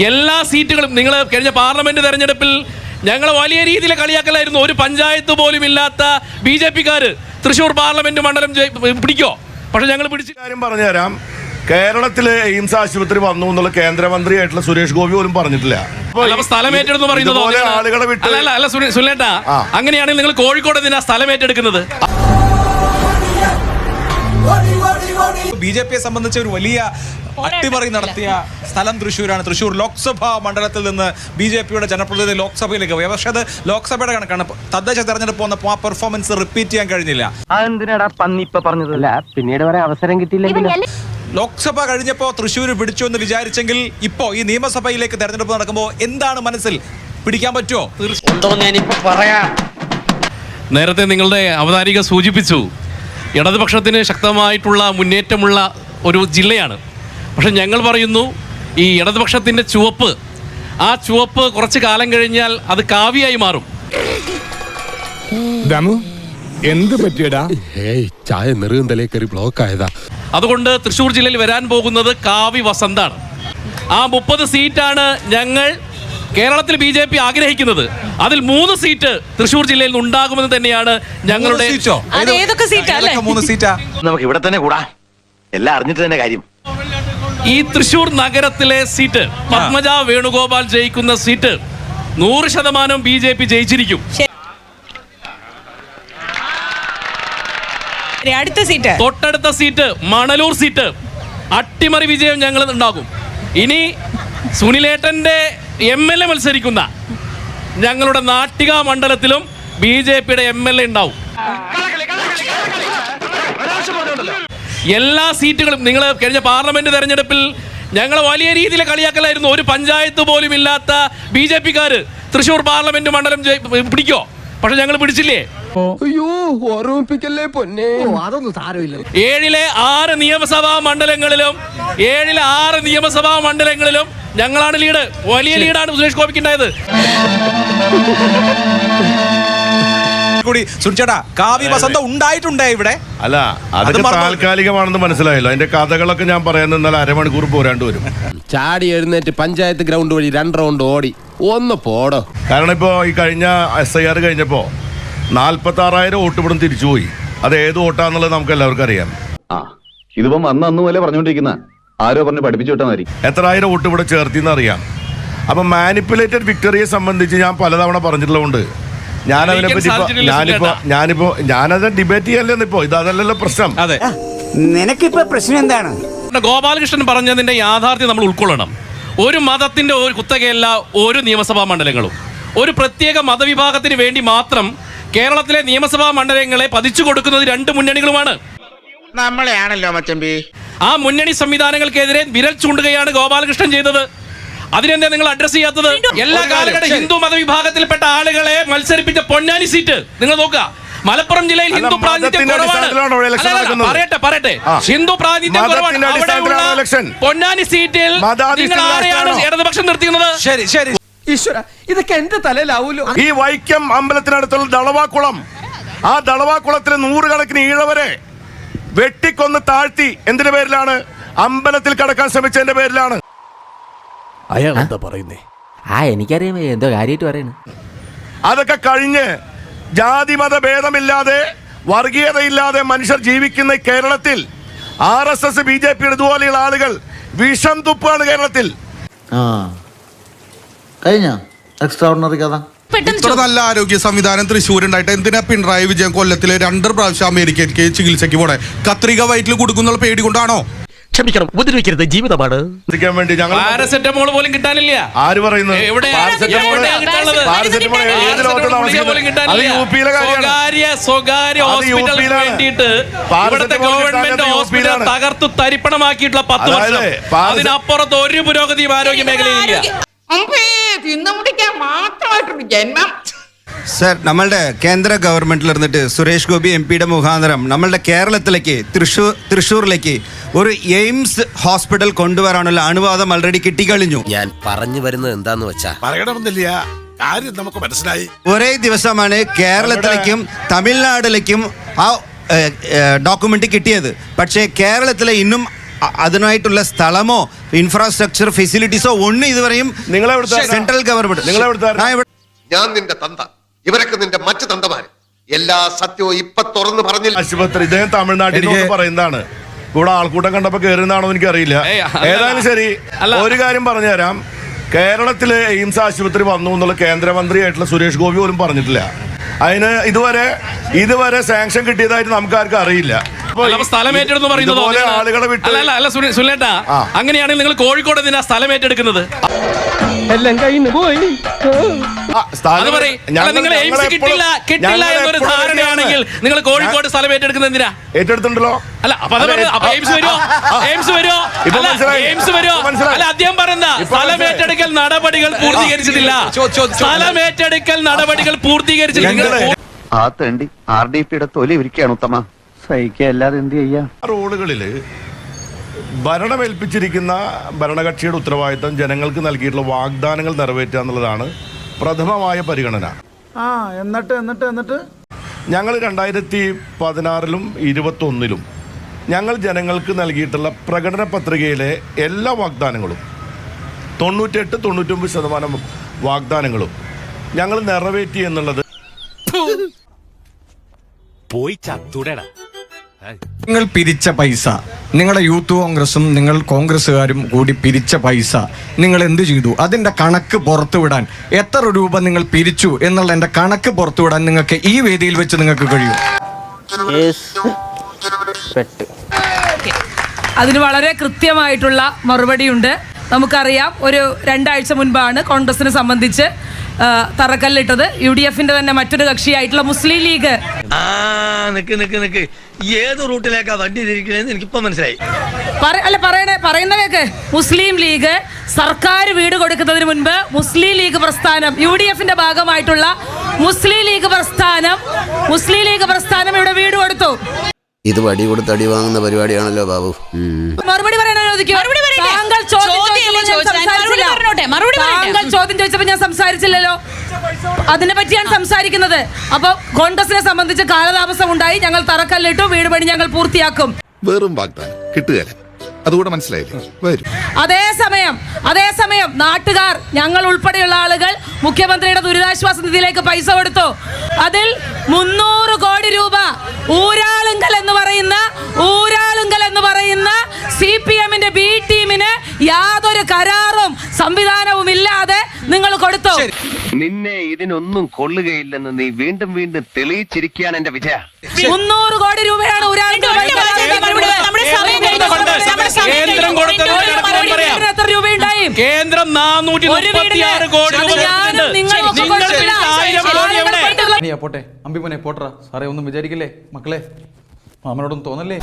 എല്ലാ സീറ്റുകളും നിങ്ങൾ കഴിഞ്ഞ പാർലമെന്റ് തെരഞ്ഞെടുപ്പിൽ ഞങ്ങൾ വലിയ രീതിയിൽ കളിയാക്കലായിരുന്നു. ഒരു പഞ്ചായത്ത് പോലും ഇല്ലാത്ത BJP-ക്കാർ തൃശ്ശൂർ പാർലമെന്റ് മണ്ഡലം പിടിക്കോ? പക്ഷെ ഞങ്ങൾ പിടിച്ച കാര്യം പറഞ്ഞുതരാം. കേരളത്തിലെ എയിംസ് ആശുപത്രി വന്നു എന്നുള്ള കേന്ദ്രമന്ത്രിയായിട്ടുള്ള സുരേഷ് ഗോപി പോലും പറഞ്ഞിട്ടില്ല. സ്ഥലം ഏറ്റെടുത്ത് പറയുന്നത് ആളുകളെ വിട്ട് അല്ല സുനിലേട്ടാ, അങ്ങനെയാണെങ്കിൽ നിങ്ങൾ കോഴിക്കോട് എന്തിനാ സ്ഥലം ഏറ്റെടുക്കുന്നത്? BJP-യെ സംബന്ധിച്ച് ഒരു വലിയ അട്ടിമറി നടത്തിയ സ്ഥലം തൃശ്ശൂരാണ്. തൃശ്ശൂർ ലോക്സഭാ മണ്ഡലത്തിൽ നിന്ന് BJP-യുടെ ജനപ്രതിനിധി ലോക്സഭയിലേക്ക് പോയി. പക്ഷേ അത് ലോക്സഭയുടെ കണക്കാണ്. തദ്ദേശ തെരഞ്ഞെടുപ്പ് വന്നപ്പോൾ ആ പെർഫോമൻസ് റിപ്പീറ്റ് ചെയ്യാൻ കഴിഞ്ഞില്ല. പിന്നീട് വരെ അവസരം കിട്ടിയില്ല. ലോക്സഭ കഴിഞ്ഞപ്പോൾ തൃശ്ശൂർ പിടിച്ചു എന്ന് വിചാരിച്ചെങ്കിൽ ഇപ്പോ ഈ നിയമസഭയിലേക്ക് തെരഞ്ഞെടുപ്പ് നടക്കുമ്പോൾ എന്താണ് മനസ്സിൽ പിടിക്കാൻ പറ്റുമോ? നേരത്തെ നിങ്ങളുടെ അവതാരിക സൂചിപ്പിച്ചു, ഇടതുപക്ഷത്തിന് ശക്തമായിട്ടുള്ള മുന്നേറ്റമുള്ള ഒരു ജില്ലയാണ്. പക്ഷെ ഞങ്ങൾ പറയുന്നു, ഈ ഇടതുപക്ഷത്തിൻ്റെ ചുവപ്പ്, ആ ചുവപ്പ് കുറച്ച് കാലം കഴിഞ്ഞാൽ അത് കാവിയായി മാറും. എന്ത് പറ്റിയടാ? ചായ നെറുകന്തലേക്കറി ബ്ലോക്ക് ആയതാ. അതുകൊണ്ട് തൃശ്ശൂർ ജില്ലയിൽ വരാൻ പോകുന്നത് കാവി വസന്താണ്. ആ 30 സീറ്റാണ് ഞങ്ങൾ കേരളത്തിൽ BJP ആഗ്രഹിക്കുന്നത്. അതിൽ 3 സീറ്റ് തൃശ്ശൂർ ജില്ലയിൽ നിന്ന് ഉണ്ടാകുമെന്ന് തന്നെയാണ് ഞങ്ങളുടെ. നമുക്ക് ഇവിടെ തന്നെ കൂടാ, എല്ലാം അറിഞ്ഞിട്ട് തന്നെ കാര്യം. ഈ തൃശ്ശൂർ നഗരത്തിലെ സീറ്റ് പത്മജ വേണുഗോപാൽ ജയിക്കുന്ന സീറ്റ് 100% BJP ജയിച്ചിരിക്കും. തൊട്ടടുത്ത സീറ്റ് മണലൂർ സീറ്റ് അട്ടിമറി വിജയം ഞങ്ങൾ ഉണ്ടാകും. ഇനി സുനിലേട്ടന്റെ MLA മത്സരിക്കുന്ന ഞങ്ങളുടെ നാട്ടിക മണ്ഡലത്തിലും BJP-യുടെ MLA ഉണ്ടാവും. എല്ലാ സീറ്റുകളും നിങ്ങൾ കഴിഞ്ഞ പാർലമെന്റ് തെരഞ്ഞെടുപ്പിൽ ഞങ്ങൾ വലിയ രീതിയിൽ കളിയാക്കലായിരുന്നു. ഒരു പഞ്ചായത്ത് പോലും ഇല്ലാത്ത BJP-ക്കാർ തൃശ്ശൂർ പാർലമെന്റ് മണ്ഡലം പിടിക്കോ? പക്ഷെ ഞങ്ങൾ പിടിച്ചില്ലേ? 7 നിയമസഭാ മണ്ഡലങ്ങളിലും ഞങ്ങളാണ് ലീഡ്. വലിയ ലീഡാണ് സുരേഷ് ഗോപിക്ക് ഉണ്ടായത്. കാവ്യ വസന്തം ഉണ്ടായിട്ടുണ്ടേ ഇവിടെ. അല്ല, അതൊക്കെ താൽക്കാലികമാണെന്ന് മനസ്സിലായല്ലോ. അതിന്റെ കഥകളൊക്കെ ഞാൻ പറയാൻ നിന്നാൽ അരമണിക്കൂർ പോരാണ്ട് വരും. ചാടി എഴുന്നേറ്റ് പഞ്ചായത്ത് ഗ്രൗണ്ട് വഴി 2 റൗണ്ട് ഓടി ഒന്ന് പോടോ. കാരണം ഇപ്പോ ഈ കഴിഞ്ഞ SIR കഴിഞ്ഞപ്പോ 46,000 വോട്ട് ഇവിടെ തിരിച്ചുപോയി. അത് ഏത് വോട്ടാന്നുള്ളത് നമുക്ക് എല്ലാവർക്കും അറിയാം. ഇതിപ്പം അന്ന് പോലെ പറഞ്ഞോണ്ടിരിക്കുന്ന ആരോ പറഞ്ഞ് പഠിപ്പിച്ചു വിട്ടാൽ മതി. എത്രായിരം വോട്ട് ഇവിടെ ചേർത്തിന്ന് അറിയാം. അപ്പൊ മാനിപ്പുലേറ്റഡ് വിക്ടറിയെ സംബന്ധിച്ച് ഞാൻ പലതവണ പറഞ്ഞിട്ടുള്ളതുകൊണ്ട് ഞാനത് ഡിബേറ്റ് ചെയ്യാനില്ലെന്ന്. ഇപ്പോ ഇതല്ലല്ലോ പ്രശ്നം. അതെ, നിനക്കിപ്പോ പ്രശ്നം എന്താണ്? ഗോപാലകൃഷ്ണൻ പറഞ്ഞതിന്റെ യാഥാർത്ഥ്യം നമ്മൾ ഉൾക്കൊള്ളണം. ഒരു മതത്തിന്റെ ഒരു കുത്തകയല്ല ഒരു നിയമസഭാ മണ്ഡലങ്ങളും. ഒരു പ്രത്യേക മതവിഭാഗത്തിന് വേണ്ടി മാത്രം കേരളത്തിലെ നിയമസഭാ മണ്ഡലങ്ങളെ പതിച്ചു കൊടുക്കുന്നത് 2 മുന്നണികളുമാണ്. നമ്മളെയാണല്ലോ മച്ചമ്പി. ആ മുന്നണി സംവിധാനങ്ങൾക്കെതിരെ വിരൽ ചൂണ്ടുകയാണ് ഗോപാലകൃഷ്ണൻ ചെയ്തത്. അതിനെന്താ നിങ്ങൾ അഡ്രസ് ചെയ്യാത്തത്? എല്ലാ കാലഘട്ടം ഹിന്ദു മതവിഭാഗത്തിൽപ്പെട്ട ആളുകളെ മത്സരിപ്പിച്ച പൊന്നാനി സീറ്റ് നിങ്ങൾ നോക്കുക. മലപ്പുറം ജില്ലയിൽ ഹിന്ദു പ്രാതിനിധ്യം കുറവാണ്. പറയട്ടെ ഹിന്ദു പ്രാതിനിധ്യം കുറവാണ്. പൊന്നാനി സീറ്റിൽ നിങ്ങൾ ആരെയാണ് ഇടതുപക്ഷം നിർത്തിക്കുന്നത്? ശരി ഈശ്വര, ഇതൊക്കെ എന്റെ തലയിലാവൂലോ. ഈ വൈക്കം അമ്പലത്തിനടുത്തുള്ള ദളവാക്കുളം, ആ ദളവാക്കുളത്തിലെ 100 കണക്കിന് ഈഴവരെ വെട്ടിക്കൊന്ന് താഴ്ത്തി. എന്തിന്റെ പേരിലാണ്? അമ്പലത്തിൽ കടക്കാൻ ശ്രമിച്ചതിന്റെ പേരിലാണ്. അയാൾ എന്താ പറയുന്നേ? എനിക്കറിയാം എന്തോ കാര്യമായിട്ട് പറയണ. അതൊക്കെ കഴിഞ്ഞ് ജാതിമത ഭേദമില്ലാതെ വർഗീയതയില്ലാതെ മനുഷ്യർ ജീവിക്കുന്ന കേരളത്തിൽ RSS BJP ഇതുപോലെയുള്ള ആളുകൾ വിഷം തുപ്പാണ് കേരളത്തിൽ. ഇത്ര നല്ല ആരോഗ്യ സംവിധാനം തൃശ്ശൂരുണ്ടായിട്ട് എന്തിനാ പിണറായി വിജയൻ കൊല്ലത്തില് 2 പ്രാവശ്യം അമേരിക്കയ്ക്ക് ചികിത്സയ്ക്ക് പോണേ? കത്രിക വയറ്റിൽ കൊടുക്കുന്ന പേടി കൊണ്ടാണോ? ക്ഷമിക്കണം, ഉപദ്രവിക്കരുത്, ജീവിതമാണ്. വേണ്ടി ഞങ്ങൾ പാരസെറ്റമോൾ പോലും കിട്ടാനില്ല. ആര് പറയുന്നു? സ്വകാര്യ ഹോസ്പിറ്റലിന് വേണ്ടിയിട്ട് ഇവിടുത്തെ ഗവൺമെന്റ് ഹോസ്പിറ്റൽ തകർത്തു തരിപ്പണമാക്കിയിട്ടുള്ള 10 വർഷം. അതിനപ്പുറത്ത് ഒരു പുരോഗതിയും ആരോഗ്യ മേഖലയിലില്ല. സർ, നമ്മളുടെ കേന്ദ്ര ഗവൺമെന്റിൽ ഇരുന്നിട്ട് സുരേഷ് ഗോപി MP-യുടെ മുഖാന്തരം നമ്മളുടെ കേരളത്തിലേക്ക് തൃശ്ശൂരിലേക്ക് ഒരു എയിംസ് ഹോസ്പിറ്റൽ കൊണ്ടുവരാനുള്ള അനുവാദം ഓൾറെഡി കിട്ടിക്കഴിഞ്ഞു. ഞാൻ പറഞ്ഞു വരുന്നത് എന്താന്ന് വെച്ചാ പറയണമെന്നില്ല, കാര്യം നമുക്ക് മനസ്സിലായി. ഒരേ ദിവസമാണ് കേരളത്തിലേക്കും തമിഴ്നാട്ടിലേക്കും ആ ഡോക്യുമെന്റ് കിട്ടിയത്. പക്ഷേ കേരളത്തിലെ ഇന്നും അതിനായിട്ടുള്ള സ്ഥലമോ ഇൻഫ്രാസ്ട്രക്ചർ ഫെസിലിറ്റീസോ ഒന്നും ഇതുവരെയും സെൻട്രൽ ഗവൺമെന്റ് ഞാൻ നിന്റെ തന്ത, ഇവരൊക്കെ നിന്റെ മറ്റു തന്തമാര്. എല്ലാ സത്യവും ഇപ്പൊ തുറന്നു പറഞ്ഞില്ല. ആശുപത്രി ഇദ്ദേഹം തമിഴ്നാട്ടിൽ പറയുന്നതാണ്. ഇവിടെ ആൾക്കൂട്ടം കണ്ടപ്പോ കയറുന്നതാണോ എനിക്കറിയില്ല. ഏതായാലും ശരി, ഒരു കാര്യം പറഞ്ഞുതരാം. കേരളത്തിലെ എയിംസ് ആശുപത്രി വന്നു എന്നുള്ള കേന്ദ്രമന്ത്രിയായിട്ടുള്ള സുരേഷ് ഗോപി പോലും പറഞ്ഞിട്ടില്ല. അതിന് ഇതുവരെ സാങ്ഷൻ കിട്ടിയതായിട്ട് നമുക്കാർക്കും അറിയില്ല. സ്ഥലം ഏറ്റെടുത്ത് പറയുന്നത് ആളുകളെ വിട്ട് സുനിലേട്ടാ, അങ്ങനെയാണെങ്കിൽ നിങ്ങൾ കോഴിക്കോട് എന്തിനാ സ്ഥലം ഏറ്റെടുക്കുന്നത്? എല്ലാം കയ്യിൽ പോയി. നിങ്ങൾ എയിംസ് കിട്ടില്ല എന്നൊരു ധാരണയാണെങ്കിൽ നിങ്ങൾ കോഴിക്കോട് സ്ഥലം ഏറ്റെടുക്കുന്നത് എന്തിനാ? ഏറ്റെടുത്തിട്ടുണ്ടല്ലോ. അല്ല അപ്പൊ എയിംസ് വരുമോ? അല്ല അദ്ദേഹം പറയുന്ന സ്ഥലം ഏറ്റെടുക്കൽ നടപടികൾ പൂർത്തീകരിച്ചിട്ടില്ല. സ്ഥലം ഏറ്റെടുക്കൽ നടപടികൾ പൂർത്തീകരിച്ചിട്ടില്ല. ആ തേണ്ടി RDPയുടെ തൊലി ഇരിക്കുകയാണ് ഉത്തമ. സഹിക്കല്ലാതെ എന്ത് ചെയ്യാ? റോഡുകളില് ഭരണമേൽപ്പിച്ചിരിക്കുന്ന ഭരണകക്ഷിയുടെ ഉത്തരവാദിത്തം ജനങ്ങൾക്ക് നൽകിയിട്ടുള്ള വാഗ്ദാനങ്ങൾ നിറവേറ്റുക എന്നുള്ളതാണ് പ്രഥമമായ പരിഗണന. എന്നിട്ട് ഞങ്ങൾ 2016 21 ഞങ്ങൾ ജനങ്ങൾക്ക് നൽകിയിട്ടുള്ള പ്രകടന പത്രികയിലെ എല്ലാ വാഗ്ദാനങ്ങളും 98-99% വാഗ്ദാനങ്ങളും ഞങ്ങൾ നിറവേറ്റി എന്നുള്ളത് പോയി ചത്തുടടാ. നിങ്ങൾ പിരിച്ച പൈസ, നിങ്ങളുടെ യൂത്ത് കോൺഗ്രസും നിങ്ങൾ കോൺഗ്രസ്സുകാരും കൂടി പിരിച്ച പൈസ നിങ്ങൾ എന്ത് ചെയ്തു? അതിന്റെ കണക്ക് പുറത്തുവിടാൻ എത്ര രൂപ നിങ്ങൾ പിരിച്ചു എന്നുള്ളതിന്റെ കണക്ക് പുറത്തുവിടാൻ നിങ്ങൾക്ക് ഈ വേദിയിൽ വെച്ച് നിങ്ങൾക്ക് കഴിയും. അതിന് വളരെ കൃത്യമായിട്ടുള്ള മറുപടിയുണ്ട്. നമുക്കറിയാം, ഒരു 2 ആഴ്ച മുൻപാണ് കോൺഗ്രസിനെ സംബന്ധിച്ച് തറക്കല്ലിട്ടത് UDFന്റെ തന്നെ മറ്റൊരു കക്ഷിയായിട്ടുള്ള മുസ്ലിം ലീഗ്. നിക്ക് ഏത് റൂട്ടിലേക്കാ വണ്ടി തിരിക്കണേന്ന് എനിക്കിപ്പോ മനസ്സിലായി. പറയുന്ന കേക്ക്. മുസ്ലിം ലീഗ് സർക്കാർ വീട് കൊടുക്കുന്നതിന് മുൻപ് മുസ്ലിം ലീഗ് പ്രസ്ഥാനം, UDFന്റെ ഭാഗമായിട്ടുള്ള മുസ്ലിം ലീഗ് പ്രസ്ഥാനം ഇവിടെ വീട് കൊടുത്തു. ഇത് വടി കൊടുത്ത് അടി വാങ്ങുന്ന പരിപാടിയാണല്ലോ ബാബു. മറുപടി താങ്കൾ ചോദ്യം ചോദിച്ചപ്പോൾ ഞാൻ സംസാരിച്ചില്ലല്ലോ. അതിനെ പറ്റിയാണ് സംസാരിക്കുന്നത്. അപ്പൊ കോൺഗ്രസിനെ സംബന്ധിച്ച് കാലതാമസം ഉണ്ടായി. ഞങ്ങൾ തറക്കല്ലിട്ടു, വീട് പണി ഞങ്ങൾ പൂർത്തിയാക്കും. വെറും വാഗ്ദാനം കിട്ടുകയില്ല, അതുകൂടെ മനസ്സിലായില്ലേ? വരും. അതേസമയം നാട്ടുകാർ, ഞങ്ങൾ ഉൾപ്പെടെയുള്ള ആളുകൾ മുഖ്യമന്ത്രിയുടെ ദുരിതാശ്വാസ നിധിയിലേക്ക് പൈസ കൊടുത്തു. അതിൽ 300 കോടി രൂപ ഊരാളുങ്കൽ എന്ന് പറയുന്ന CPMന്റെ B ടീമിന് യാതൊരു കരാറും സംവിധാനവും ഇല്ലാതെ നിങ്ങൾ കൊടുത്തു. നിന്നെ ഇതിനൊന്നും കൊള്ളുകയില്ലെന്ന് നീ വീണ്ടും തെളിയിച്ചിരിക്കുകയാണ് എന്റെ വിജയ. 300 കോടി രൂപയാണ് ഊരാളുങ്കൽ. എത്ര രൂപയുണ്ടായി? കേന്ദ്രം 436 കോടി രൂപ. പോട്ടെ അമ്പിമനെ പോട്ടറ സാറേ, ഒന്നും വിചാരിക്കില്ലേ മക്കളെ, മാമനോടൊന്നും തോന്നല്ലേ?